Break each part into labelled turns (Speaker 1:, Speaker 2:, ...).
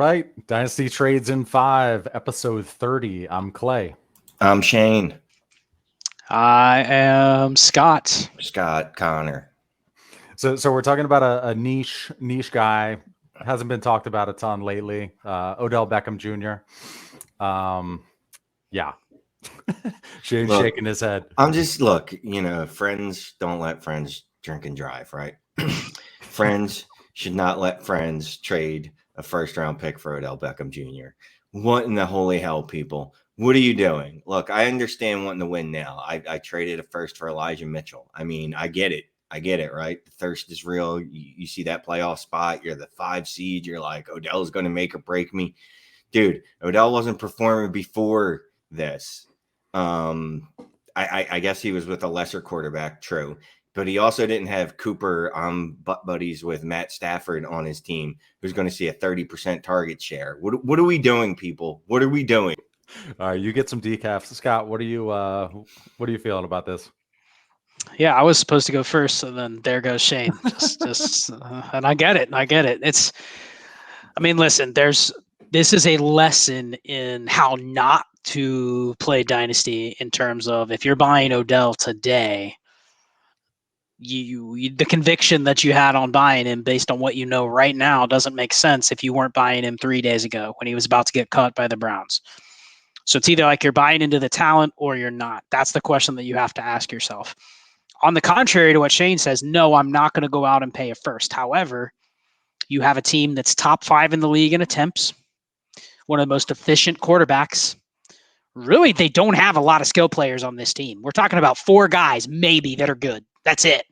Speaker 1: Right. Dynasty Trades in 5, episode 30. I'm Clay.
Speaker 2: I'm Shane.
Speaker 3: I am Scott.
Speaker 2: Scott Connor.
Speaker 1: So we're talking about a niche guy. Hasn't been talked about a ton lately. Odell Beckham Jr. Yeah. Shane's shaking his head.
Speaker 2: I'm just, friends don't let friends drink and drive, right? Friends should not let friends trade a first-round pick for Odell Beckham Jr. What in the holy hell, people? What are you doing? Look, I understand wanting to win now. I traded a first for Elijah Mitchell. I mean, I get it, right? The thirst is real. You see that playoff spot. You're the 5 seed. You're like, Odell's going to make or break me. Dude, Odell wasn't performing before this. I guess he was with a lesser quarterback, true. But he also didn't have Cooper butt buddies with Matt Stafford on his team, who's going to see a 30% target share. What are we doing, people? What are we doing?
Speaker 1: All right, you get some decaf. Scott, what are you feeling about this?
Speaker 3: Yeah, I was supposed to go first, and then there goes Shane. And I get it. Listen, this is a lesson in how not to play Dynasty in terms of if you're buying Odell today, the conviction that you had on buying him based on what you know right now doesn't make sense if you weren't buying him 3 days ago when he was about to get cut by the Browns. So it's either like you're buying into the talent or you're not. That's the question that you have to ask yourself. On the contrary to what Shane says, no, I'm not going to go out and pay a first. However, you have a team that's top 5 in the league in attempts, one of the most efficient quarterbacks. Really, they don't have a lot of skill players on this team. We're talking about 4 guys maybe that are good. That's it.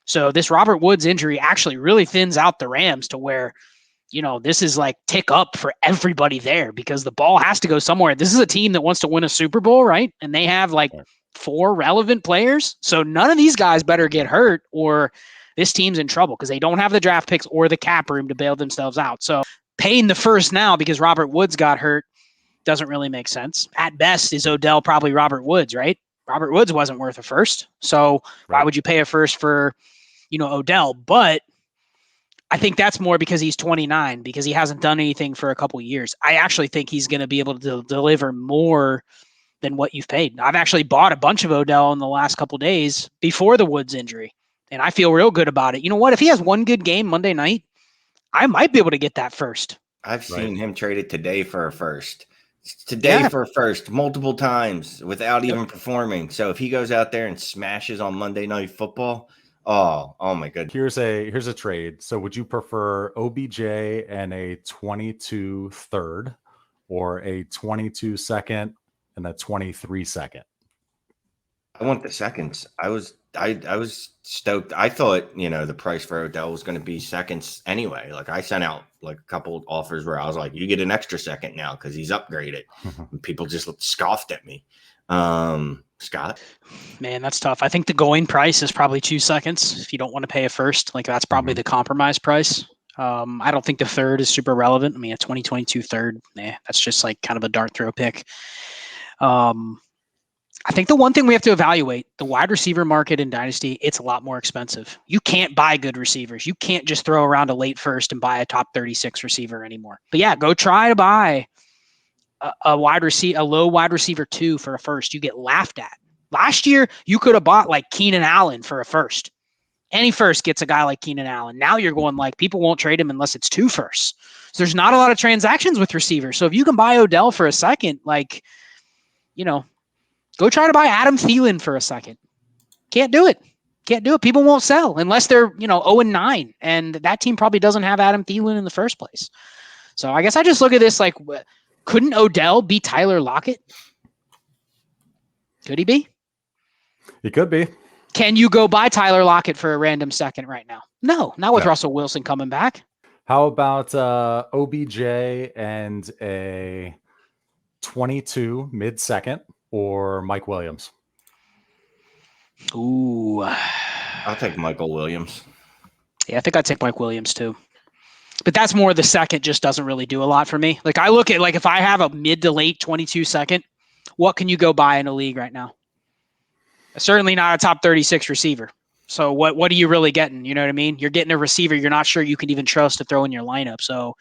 Speaker 3: So this Robert Woods injury actually really thins out the Rams to where, this is like tick up for everybody there because the ball has to go somewhere. This is a team that wants to win a Super Bowl, right? And they have like 4 relevant players. So none of these guys better get hurt or this team's in trouble because they don't have the draft picks or the cap room to bail themselves out. So paying the first now because Robert Woods got hurt doesn't really make sense. At best, is Odell probably Robert Woods, right? Robert Woods wasn't worth a first. So why would you pay a first for, Odell? But I think that's more because he's 29, because he hasn't done anything for a couple of years. I actually think he's going to be able to deliver more than what you've paid. I've actually bought a bunch of Odell in the last couple of days before the Woods injury, and I feel real good about it. You know what? If he has one good game Monday night, I might be able to get that first.
Speaker 2: I've seen him traded today for a first. For a first multiple times without even performing. So if he goes out there and smashes on Monday Night Football, oh my goodness.
Speaker 1: Here's a trade. So would you prefer OBJ and a 22 third or a 22 second and a 23 second?
Speaker 2: I want the seconds. I was stoked. I thought, the price for Odell was going to be seconds anyway. Like I sent out like a couple of offers where I was like, you get an extra second now because he's upgraded. And people just scoffed at me. Scott?
Speaker 3: Man, that's tough. I think the going price is probably 2 seconds. If you don't want to pay a first, like that's probably the compromise price. I don't think the third is super relevant. I mean, a 2022 third, that's just like kind of a dart throw pick. I think the one thing we have to evaluate, the wide receiver market in Dynasty, it's a lot more expensive. You can't buy good receivers. You can't just throw around a late first and buy a top 36 receiver anymore. But yeah, go try to buy a low wide receiver 2 for a first. You get laughed at. Last year, you could have bought like Keenan Allen for a first. Any first gets a guy like Keenan Allen. Now you're going like people won't trade him unless it's 2 firsts. So there's not a lot of transactions with receivers. So if you can buy Odell for a second, go try to buy Adam Thielen for a second. Can't do it. People won't sell unless they're, 0-9. And that team probably doesn't have Adam Thielen in the first place. So I guess I just look at this like, couldn't Odell be Tyler Lockett? Could he be?
Speaker 1: He could be.
Speaker 3: Can you go buy Tyler Lockett for a random second right now? No, not with Russell Wilson coming back.
Speaker 1: How about OBJ and a 22 mid-second? Or Mike Williams?
Speaker 3: Ooh.
Speaker 2: I'll take Michael Williams.
Speaker 3: Yeah, I think I'd take Mike Williams too. But that's more the second just doesn't really do a lot for me. Like I look at if I have a mid to late 22 second, what can you go buy in a league right now? Certainly not a top 36 receiver. So what are you really getting? You know what I mean? You're getting a receiver you're not sure you can even trust to throw in your lineup. So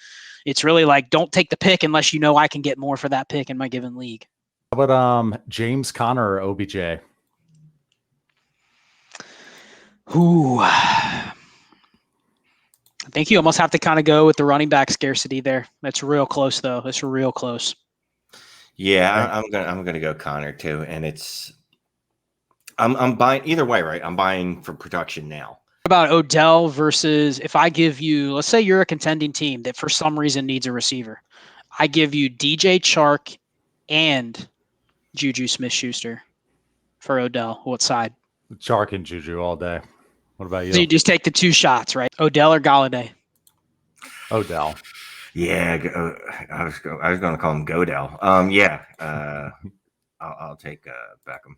Speaker 3: It's really like, don't take the pick unless you know I can get more for that pick in my given league.
Speaker 1: How about James Conner or OBJ?
Speaker 3: Ooh. I think you almost have to kind of go with the running back scarcity there. That's real close, though. It's real close.
Speaker 2: Yeah, I'm gonna go Connor too, and I'm buying either way, right? I'm buying for production now.
Speaker 3: What about Odell versus if I give you, let's say you're a contending team that for some reason needs a receiver. I give you DJ Chark and Juju Smith-Schuster for Odell. What side?
Speaker 1: Chark and Juju all day. What about you?
Speaker 3: So you just take the two shots, right? Odell or Galladay?
Speaker 1: Odell.
Speaker 2: Yeah, I was going to call him Godell. Yeah, I'll take Beckham.